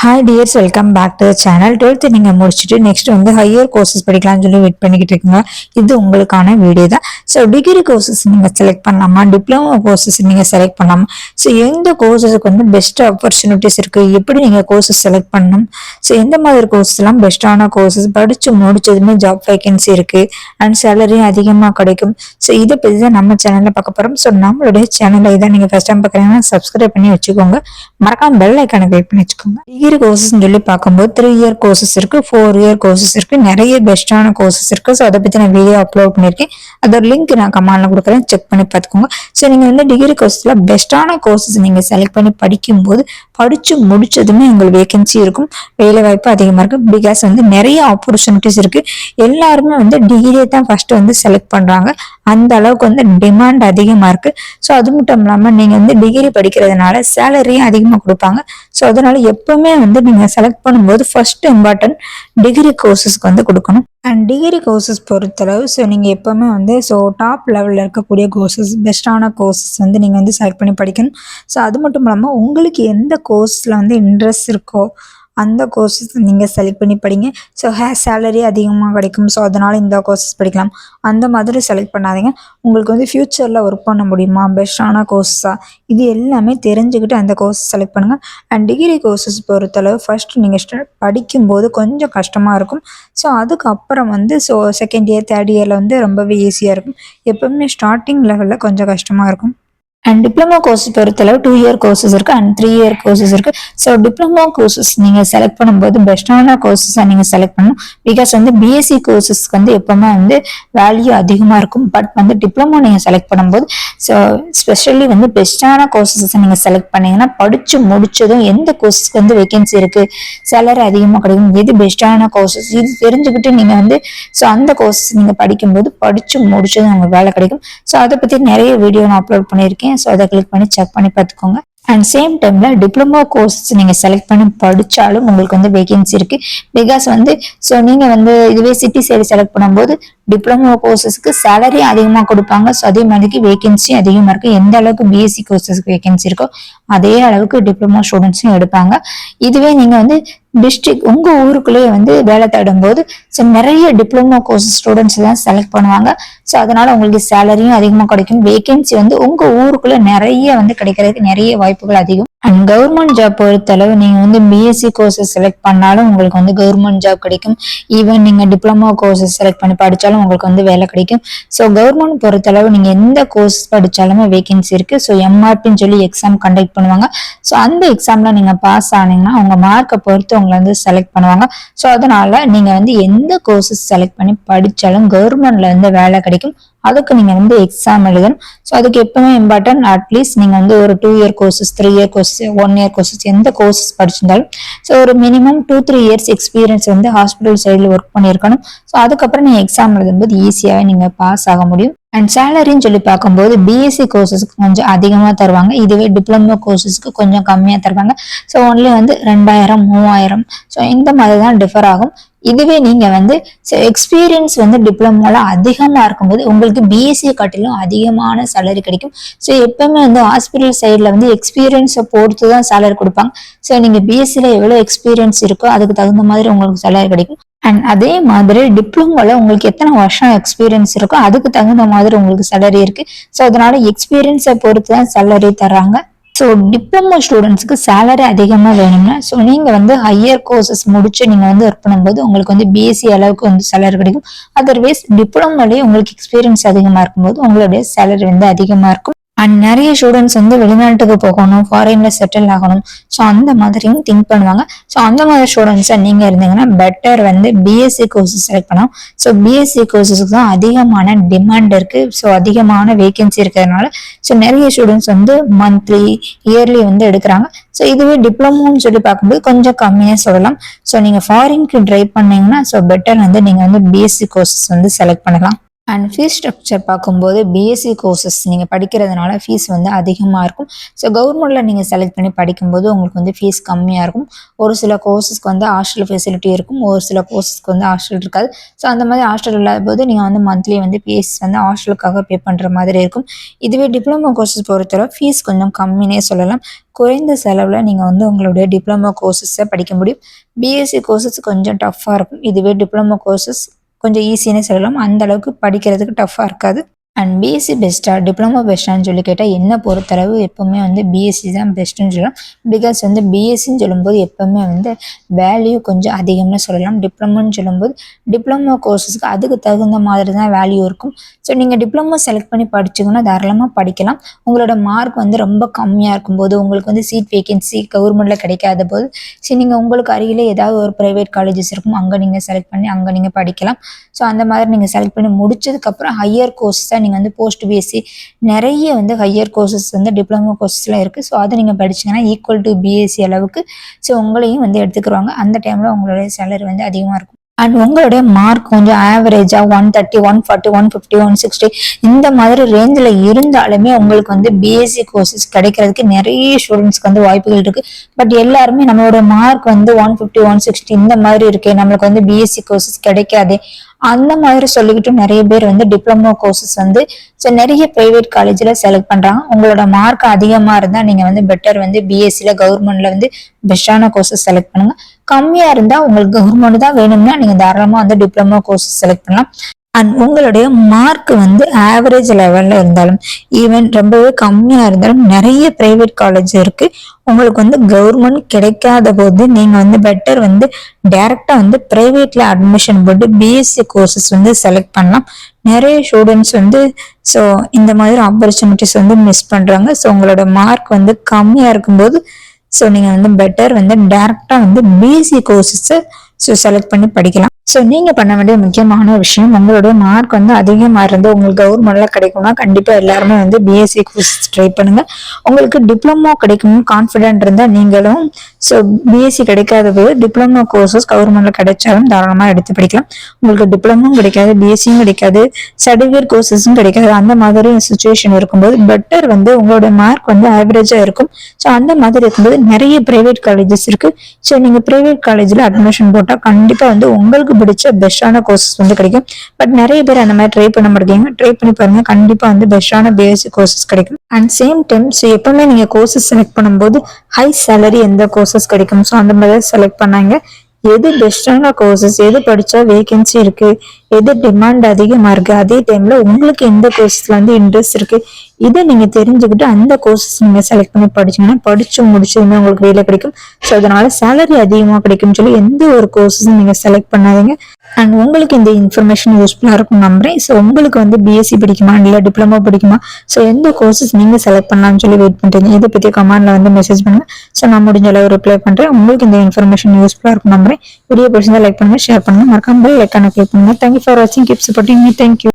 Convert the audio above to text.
Hi dears, welcome back to channel. 12th நீங்கள் முடிச்சுட்டு next வந்து ஹையர் கோர்சஸ் படிக்கலாம்னு சொல்லி வெயிட் பண்ணிக்கிட்டு இருக்கீங்க. இது உங்களுக்கான வீடியோ தான். ஸோ டிகிரி கோர்சஸ் நீங்கள் செலக்ட் பண்ணலாமா, டிப்ளமோ கோர்சஸ் நீங்கள் செலக்ட் பண்ணலாமா, ஸோ எந்த கோர்சஸுக்கு வந்து பெஸ்ட் ஆப்பர்ச்சுனிட்டிஸ் இருக்குது, எப்படி நீங்கள் கோர்சஸ் செலக்ட் பண்ணணும், ஸோ எந்த மாதிரி கோர்ஸ்லாம் பெஸ்ட்டான கோர்சஸ், படித்து முடிச்சதுமே ஜாப் வேகன்சி இருக்குது அண்ட் சேலரியும் அதிகமாக கிடைக்கும். ஸோ இதை பற்றி தான் நம்ம சேனலில் பார்க்க போகிறோம். ஸோ நம்மளுடைய சேனலில் இதை நீங்கள் ஃபஸ்ட் டைம் பார்க்குறீங்கன்னா சப்ஸ்கிரைப் பண்ணி வச்சுக்கோங்க, மறக்காம பெல் ஐக்கானை கிளிக் பண்ணி வச்சுக்கோங்க. டிகிரி கோர்சஸ் சொல்லி பார்க்கும்போது 3 இயர் கோர்சஸ் இருக்கு, 4 இயர் கோர்சஸ் இருக்கு, நிறைய பெஸ்டான கோர்சஸ் இருக்கு. ஸோ அதை பத்தி நான் வீடியோ அப்லோட் பண்ணிருக்கேன். அதோட லிங்க் நான் கமெண்ட்ல கொடுக்குறேன், செக் பண்ணி பார்த்துக்கோங்க. ஸோ நீங்க வந்து டிகிரி கோர்ஸ்ல பெஸ்டான கோர்சஸ் நீங்க செலக்ட் பண்ணி படிக்கும்போது படிச்சு முடிச்சதுமே உங்களுக்கு வேகன்சி இருக்கும், வேலை வாய்ப்பு அதிகமா இருக்கு. பிகாஸ் வந்து நிறைய ஆப்பர்ச்சுனிட்டிஸ் இருக்கு. எல்லாருமே வந்து டிகிரியை தான் ஃபர்ஸ்ட் வந்து செலக்ட் பண்றாங்க, அந்த அளவுக்கு வந்து டிமாண்ட் அதிகமா இருக்கு. ஸோ அது மட்டும் இல்லாம நீங்க வந்து டிகிரி படிக்கிறதுனால சேலரியும் அதிகமா கொடுப்பாங்க. ஸோ அதனால எப்பவுமே வந்து நீங்க செலக்ட் பண்ணும்போது ஃபர்ஸ்ட் இம்பார்ட்டன்ட் டிகிரி கோர்சஸ்க்கு வந்து கொடுக்கணும். அண்ட் டிகிரி கோர்சஸ் பொறுத்தளவு ஸோ நீங்கள் எப்போவுமே வந்து ஸோ டாப் லெவலில் இருக்கக்கூடிய கோர்சஸ், பெஸ்ட்டான கோர்சஸ் வந்து நீங்கள் வந்து செலக்ட் பண்ணி படிக்கணும். ஸோ அது மட்டும் இல்லாமல் உங்களுக்கு எந்த கோர்ஸில் வந்து இன்ட்ரெஸ்ட் இருக்கோ அந்த கோர்சஸ் நீங்கள் செலக்ட் பண்ணி படிங்க. ஸோ சேலரி அதிகமாக கிடைக்கும், ஸோ அதனால் இந்த கோர்சஸ் படிக்கலாம், அந்த மாதிரி செலக்ட் பண்ணாதீங்க. உங்களுக்கு வந்து ஃப்யூச்சரில் ஒர்க் பண்ண முடியுமா, பெஸ்ட்டான கோர்ஸாக, இது எல்லாமே தெரிஞ்சுக்கிட்டு அந்த கோர்ஸ் செலக்ட் பண்ணுங்கள். அண்ட் டிகிரி கோர்சஸ் பொறுத்தளவு ஃபர்ஸ்ட் நீங்கள் படிக்கும்போது கொஞ்சம் கஷ்டமாக இருக்கும். ஸோ அதுக்கப்புறம் வந்து ஸோ செகண்ட் இயர் தேர்ட் இயரில் வந்து ரொம்பவே ஈஸியாக இருக்கும். எப்பவுமே ஸ்டார்டிங் லெவலில் கொஞ்சம் கஷ்டமாக இருக்கும். அண்ட் டிப்ளமோ கோர்ஸ் பொறுத்தளவு 2 இயர் கோர்சஸ் இருக்கு அண்ட் 3 இயர் கோர்சஸ் இருக்கு. ஸோ டிப்ளமோ கோர்சஸ் நீங்க செலக்ட் பண்ணும்போது பெஸ்டான கோர்சஸா நீங்க செலக்ட் பண்ணணும். பிகாஸ் வந்து பிஎஸ்சி கோர்சஸ்க்கு வந்து எப்பவுமே வந்து வேல்யூ அதிகமா இருக்கும். பட் வந்து டிப்ளமோ நீங்க செலக்ட் பண்ணும்போது ஸோ ஸ்பெஷலி வந்து பெஸ்டான கோர்சஸ் நீங்க செலக்ட் பண்ணீங்கன்னா படிச்சு முடிச்சதும் எந்த கோர்சஸ்க்கு வந்து வேகன்சி இருக்கு, சேலரி அதிகமாக கிடைக்கும், எது பெஸ்டான கோர்சஸ், இது தெரிஞ்சுக்கிட்டு நீங்க வந்து ஸோ அந்த கோர்சஸ் நீங்க படிக்கும்போது படிச்சு முடிச்சதும் உங்களுக்கு வேலை கிடைக்கும். ஸோ அதை பத்தி நிறைய வீடியோ நான் அப்லோட் பண்ணியிருக்கேன். ஸோ அதை கிளிக் பண்ணி செக் பண்ணி பார்த்துக்கோங்க. அண்ட் சேம் டைம்ல டிப்ளமோ கோர்ஸ் நீங்க செலக்ட் பண்ணி படிச்சாலும் உங்களுக்கு வந்து வேகன்சி இருக்கு. பிகாஸ் வந்து ஸோ நீங்க வந்து இதுவே சிட்டி சைடு செலக்ட் பண்ணும்போது டிப்ளமோ கோர்சஸ்க்கு சேலரி அதிகமாக கொடுப்பாங்க. ஸோ அதே மாதிரிக்கு வேகன்சி அதிகமாக இருக்கு. எந்த அளவுக்கு பிஎஸ்சி கோர்சஸ்க்கு வேகன்சி இருக்கோ அதே அளவுக்கு டிப்ளமோ ஸ்டூடெண்ட்ஸும் எடுப்பாங்க. இதுவே நீங்க வந்து டிஸ்ட்ரிக்ட் உங்க ஊருக்குள்ளேயே வந்து வேலை தேடும் போது ஸோ நிறைய டிப்ளமோ கோர்ஸ் ஸ்டூடெண்ட்ஸ் தான் செலக்ட் பண்ணுவாங்க. ஸோ அதனால உங்களுக்கு சேலரியும் அதிகமாக கிடைக்கும், வேகன்சி வந்து உங்க ஊருக்குள்ள நிறைய வந்து கிடைக்கிறதுக்கு நிறைய வாய்ப்புகள் அதிகம். அண்ட் கவர்மெண்ட் ஜாப் பொறுத்தளவு நீங்க வந்து பிஎஸ்சி கோர்சஸ் செலக்ட் பண்ணாலும் உங்களுக்கு வந்து கவர்மெண்ட் ஜாப் கிடைக்கும். ஈவன் நீங்க டிப்ளமோ கோர்சஸ் செலக்ட் பண்ணி படிச்சாலும் உங்களுக்கு வந்து வேலை கிடைக்கும். ஸோ கவர்மெண்ட் பொறுத்தளவு நீங்க எந்த கோர்ஸ் படிச்சாலுமே வேகன்சி இருக்கு. ஸோ எம்ஆர்பின்னு சொல்லி எக்ஸாம் கண்டக்ட் பண்ணுவாங்க. ஸோ அந்த எக்ஸாம்ல நீங்க பாஸ் ஆனீங்கன்னா அவங்க மார்க்கை பொறுத்து உங்களை வந்து செலக்ட் பண்ணுவாங்க. ஸோ அதனால நீங்க வந்து எந்த கோர்சஸ் செலக்ட் பண்ணி படிச்சாலும் கவர்மெண்ட்ல வந்து வேலை கிடைக்கும். அதுக்கு நீங்க வந்து எக்ஸாம் எழுதணும். ஸோ அதுக்கு எப்பவுமே இம்பார்ட்டன்ட் அட்லீஸ்ட் நீங்க வந்து ஒரு 2 year courses, 3 year courses, 1 year courses எந்த கோர்சஸ் படிச்சிருந்தாலும் ஸோ ஒரு மினிமம் 2-3 இயர்ஸ் எக்ஸ்பீரியன்ஸ் வந்து ஹாஸ்பிட்டல் சைடில் ஒர்க் பண்ணியிருக்கணும். ஸோ அதுக்கப்புறம் நீங்க எக்ஸாம் எழுதும்போது ஈஸியாகவே நீங்க பாஸ் ஆக முடியும். அண்ட் சேலரின்னு சொல்லி பார்க்கும்போது பிஎஸ்சி கோர்சஸ்க்கு கொஞ்சம் அதிகமாக தருவாங்க, இதுவே டிப்ளமோ கோர்சஸ்க்கு கொஞ்சம் கம்மியாக தருவாங்க. ஸோ ஒன்லி வந்து 2000, 3000 ஸோ இந்த மாதிரி தான் டிஃபர் ஆகும். இதுவே நீங்க வந்து எக்ஸ்பீரியன்ஸ் வந்து டிப்ளமோல அதிகமா இருக்கும்போது உங்களுக்கு பிஎஸ்சி காட்டிலும் அதிகமான சேலரி கிடைக்கும். ஸோ எப்பவுமே வந்து ஹாஸ்பிட்டல் சைட்ல வந்து எக்ஸ்பீரியன்ஸை பொறுத்து தான் சேலரி கொடுப்பாங்க. ஸோ நீங்க பிஎஸ்சில எவ்வளவு எக்ஸ்பீரியன்ஸ் இருக்கோ அதுக்கு தகுந்த மாதிரி உங்களுக்கு சேலரி கிடைக்கும். அண்ட் அதே மாதிரி டிப்ளமோல உங்களுக்கு எத்தனை வருஷம் எக்ஸ்பீரியன்ஸ் இருக்கோ அதுக்கு தகுந்த மாதிரி உங்களுக்கு சேலரி இருக்கு. ஸோ அதனால எக்ஸ்பீரியன்ஸை பொறுத்து தான் சேலரி தர்றாங்க. ஸோ டிப்ளமோ ஸ்டூடெண்ட்ஸ்க்கு சேலரி அதிகமாக வேணும்னா ஸோ நீங்கள் வந்து ஹையர் கோர்சஸ் முடிச்சு நீங்கள் வந்து ஒர்க் பண்ணும்போது உங்களுக்கு வந்து பிஎஸ்சி அளவுக்கு வந்து சேலரி கிடைக்கும். அதர்வைஸ் டிப்ளமோலேயே உங்களுக்கு எக்ஸ்பீரியன்ஸ் அதிகமாக இருக்கும்போது உங்களுடைய சேலரி வந்து அதிகமாக இருக்கும். அண்ட் நிறைய ஸ்டூடெண்ட்ஸ் வந்து வெளிநாட்டுக்கு போகணும், ஃபாரின்ல செட்டில் ஆகணும், ஸோ அந்த மாதிரியும் திங்க் பண்ணுவாங்க. ஸோ அந்த மாதிரி ஸ்டூடெண்ட்ஸை நீங்க இருந்தீங்கன்னா பெட்டர் வந்து பிஎஸ்சி கோர்சஸ் செலக்ட் பண்ணலாம். ஸோ பிஎஸ்சி கோர்சஸ்க்கு தான் அதிகமான டிமாண்ட் இருக்கு. ஸோ அதிகமான வேகன்சி இருக்கிறதுனால ஸோ நிறைய ஸ்டூடெண்ட்ஸ் வந்து மந்த்லி, இயர்லி வந்து எடுக்கிறாங்க. ஸோ இதுவே டிப்ளமோன்னு சொல்லி பார்க்கும்போது கொஞ்சம் கம்மியாக சொல்லலாம். ஸோ நீங்க ஃபாரின்க்கு ட்ரை பண்ணீங்கன்னா ஸோ பெட்டர் வந்து நீங்க வந்து பிஎஸ்சி கோர்சஸ் வந்து செலக்ட் பண்ணலாம். அண்ட் ஃபீஸ் ஸ்ட்ரக்சர் பார்க்கும்போது பிஎஸ்சி கோர்சஸ் நீங்கள் படிக்கிறதுனால ஃபீஸ் வந்து அதிகமாக இருக்கும். ஸோ கவர்மெண்ட்டில் நீங்கள் செலக்ட் பண்ணி படிக்கும்போது உங்களுக்கு வந்து ஃபீஸ் கம்மியாக இருக்கும். ஒரு சில கோர்சஸ்க்கு வந்து ஹாஸ்டல் ஃபெசிலிட்டி இருக்கும், ஒரு சில கோர்சஸ்க்கு வந்து ஹாஸ்டல் இருக்காது. ஸோ அந்த மாதிரி ஹாஸ்டல் இல்லாத போது நீங்கள் வந்து மந்த்லி வந்து ஃபீஸ் வந்து ஹாஸ்டலுக்காக பே பண்ணுற மாதிரி இருக்கும். இதுவே டிப்ளமோ கோர்சஸ் பொறுத்தவரை ஃபீஸ் கொஞ்சம் கம்மினே சொல்லலாம். குறைந்த செலவில் நீங்கள் வந்து உங்களுடைய டிப்ளமோ கோர்சஸை படிக்க முடியும். பிஎஸ்சி கோர்சஸ் கொஞ்சம் டஃப்பாக இருக்கும். இதுவே டிப்ளமோ கோர்சஸ் கொஞ்சம் ஈஸியானே சொல்லலாம். அந்த அளவுக்கு படிக்கிறதுக்கு டஃப்பாக இருக்காது. அண்ட் பிஎஸ்சி பெஸ்ட்டா டிப்ளமோ பெஸ்ட்டான்னு சொல்லி கேட்டால் என்ன பொறுத்தளவு எப்போவுமே வந்து பிஎஸ்சி தான் பெஸ்ட்டுன்னு சொல்லலாம். பிகாஸ் வந்து பிஎஸ்சின்னு சொல்லும்போது எப்போவுமே வந்து வேல்யூ கொஞ்சம் அதிகம்னு சொல்லலாம். டிப்ளமோன்னு சொல்லும்போது டிப்ளமோ கோர்சஸ்க்கு அதுக்கு தகுந்த மாதிரி தான் வேல்யூ இருக்கும். ஸோ நீங்கள் டிப்ளமோ செலக்ட் பண்ணி படிச்சிங்கன்னா தாராளமாக படிக்கலாம். உங்களோட மார்க் வந்து ரொம்ப கம்மியாக இருக்கும்போது, உங்களுக்கு வந்து சீட் வேகன்சி கவர்மெண்ட்டில் கிடைக்காத போது, சரி நீங்கள் உங்களுக்கு அருகிலே ஏதாவது ஒரு ப்ரைவேட் காலேஜஸ் இருக்கும், அங்கே நீங்கள் செலக்ட் பண்ணி அங்கே நீங்கள் படிக்கலாம். ஸோ அந்த மாதிரி நீங்கள் செலக்ட் பண்ணி முடிச்சதுக்கப்புறம் ஹையர் கோர்ஸ் தான் நீங்கள் வந்து போஸ்ட் பிஎஸ்சி நிறைய வந்து ஹையர் கோர்சஸ் வந்து டிப்ளமோ கோர்சஸ்லாம் இருக்குது. ஸோ அதை நீங்கள் படிச்சிங்கன்னா ஈக்குவல் டு பிஎஸ்சி அளவுக்கு ஸோ உங்களையும் வந்து எடுத்துக்கிடுவாங்க. அந்த டைமில் உங்களுடைய சேலரி வந்து அதிகமாக இருக்கும். அண்ட் உங்களுடைய மார்க் கொஞ்சம் ஆவரேஜாக 130, 140, 150, 160 இந்த மாதிரி ரேஞ்சில் இருந்தாலுமே உங்களுக்கு வந்து பிஎஸ்சி கோர்சஸ் கிடைக்கிறதுக்கு நிறைய ஸ்டூடெண்ட்ஸ்க்கு வந்து வாய்ப்புகள் இருக்குது. பட் எல்லாருமே நம்மளோட மார்க் வந்து 150, 160 இந்த மாதிரி இருக்கே, நம்மளுக்கு வந்து பிஎஸ்சி கோர்சஸ் கிடைக்காதே அந்த மாதிரி சொல்லிக்கிட்டு நிறைய பேர் வந்து டிப்ளமோ கோர்சஸ் வந்து ஸோ நிறைய பிரைவேட் காலேஜில் செலக்ட் பண்ணுறாங்க. உங்களோட மார்க் அதிகமாக இருந்தால் நீங்கள் வந்து பெட்டர் வந்து பிஎஸ்சியில் கவர்மெண்ட்டில் வந்து பெஸ்ட்டான கோர்சஸ் செலக்ட் பண்ணுங்க. கம்மியாக இருந்தால் உங்களுக்கு கவர்மெண்ட் தான் வேணும்னா நீங்கள் தாராளமாக வந்து டிப்ளமோ கோர்சஸ் செலக்ட் பண்ணலாம். அண்ட் உங்களுடைய மார்க் வந்து ஆவரேஜ் லெவல்ல இருந்தாலும் ஈவன் ரொம்பவே கம்மியா இருந்தாலும் நிறைய பிரைவேட் காலேஜ் இருக்கு. உங்களுக்கு வந்து கவர்மெண்ட் கிடைக்காத போது நீங்க வந்து பெட்டர் வந்து டைரக்டா வந்து பிரைவேட்ல அட்மிஷன் போட்டு பிஎஸ்சி கோர்சஸ் வந்து செலக்ட் பண்ணலாம். நிறைய ஸ்டூடெண்ட்ஸ் வந்து ஸோ இந்த மாதிரி ஆப்பர்ச்சுனிட்டிஸ் வந்து மிஸ் பண்றாங்க. ஸோ உங்களோட மார்க் வந்து கம்மியா இருக்கும்போது ஸோ நீங்க வந்து பெட்டர் வந்து டைரக்டா வந்து பிஎஸ்சி கோர்சஸ் ஸோ செலக்ட் பண்ணி படிக்கலாம். ஸோ நீங்க பண்ண வேண்டிய முக்கியமான விஷயம், உங்களுடைய மார்க் வந்து அதிகமா இருந்து உங்களுக்கு கவர்மெண்ட்ல கிடைக்கும்னா கண்டிப்பா எல்லாருமே வந்து பிஎஸ்சி கோர்ஸ் ட்ரை பண்ணுங்க. உங்களுக்கு டிப்ளமோ கிடைக்கணும்னு கான்ஃபிடென்ட் இருந்தா நீங்களும் ஸோ பிஎஸ்சி கிடைக்காத போது டிப்ளமோ கோர்சஸ் கவர்மெண்ட்ல கிடைச்சாலும் தாராளமா எடுத்து படிக்கலாம். உங்களுக்கு டிப்ளமோ கிடைக்காது, பிஎஸ்சியும் கிடைக்காது, சர்டிஃபிகேட் கோர்சஸும் கிடைக்காது, அந்த மாதிரி சுச்சுவேஷன் இருக்கும்போது பெட்டர் வந்து உங்களுடைய மார்க் வந்து ஆவரேஜா இருக்கும். ஸோ அந்த மாதிரி இருக்கும்போது நிறைய பிரைவேட் காலேஜஸ் இருக்கு. ஸோ நீங்க பிரைவேட் காலேஜ்ல அட்மிஷன் போட்டா கண்டிப்பா வந்து உங்களுக்கு பிடிச்ச பெஸ்டான கோர்சஸ் வந்து கிடைக்கும். பட் நிறைய பேர் அந்த மாதிரி ட்ரை பண்ண மாட்டேங்க. ட்ரை பண்ணி பாருங்க, கண்டிப்பா வந்து பெஸ்டான பிஎஸ்சி கோர்சஸ் கிடைக்கும். அண்ட் சேம் டைம் ஸோ எப்பவுமே நீங்க கோர்சஸ் செலக்ட் பண்ணும்போது ஹை சேலரி எந்த கோர்சஸ் கிடைக்கும் ஸோ அந்த மாதிரி செலக்ட் பண்ணாங்க. எது பெஸ்டான கோர்சஸ், எது படிச்சா வேகன்சி இருக்கு, எது டிமாண்ட் அதிகமா இருக்கு, அதே டைம்ல உங்களுக்கு எந்த கோர்சஸ்ல வந்து இன்ட்ரெஸ்ட் இருக்கு, இதை நீங்க தெரிஞ்சுக்கிட்டு அந்த கோர்சஸ் நீங்க செலக்ட் பண்ணி படிச்சீங்கன்னா படிச்சு முடிச்சதுமே உங்களுக்கு வேலை கிடைக்கும். ஸோ அதனால சேலரி அதிகமா கிடைக்கும்னு சொல்லி எந்த ஒரு கோர்சஸும் நீங்க செலக்ட் பண்ணாதீங்க. அண்ட் உங்களுக்கு இந்த இன்ஃபர்மேஷன் யூஸ்ஃபுல்லா இருக்கும் நம்புறேன். ஸோ உங்களுக்கு வந்து பிஎஸ்சி பிடிக்குமா இல்லை டிப்ளமோ பிடிக்குமா, ஸோ எந்த கோர்சஸ் நீங்க செலக்ட் பண்ணலாம்னு சொல்லி வெயிட் பண்றீங்க, இதை பத்தி கமெண்ட்ல வந்து மெசேஜ் பண்ணுங்க. ஸோ நான் முடிஞ்ச அளவு ரிப்ளை பண்றேன். உங்களுக்கு இந்த இன்ஃபர்மேஷன் யூஸ்ஃபுல்லா இருக்கும் நம்புறேன். வீடியோ பிடிச்சிருந்தா லைக் பண்ணுங்க, ஷேர் பண்ணுங்க, மறக்காம லைக் கிளிக் பண்ணுங்க. தேங்க்யூ ஃபார் வாட்சிங், கீப் சப்போர்ட்டிங் மீ. தேங்க்யூ.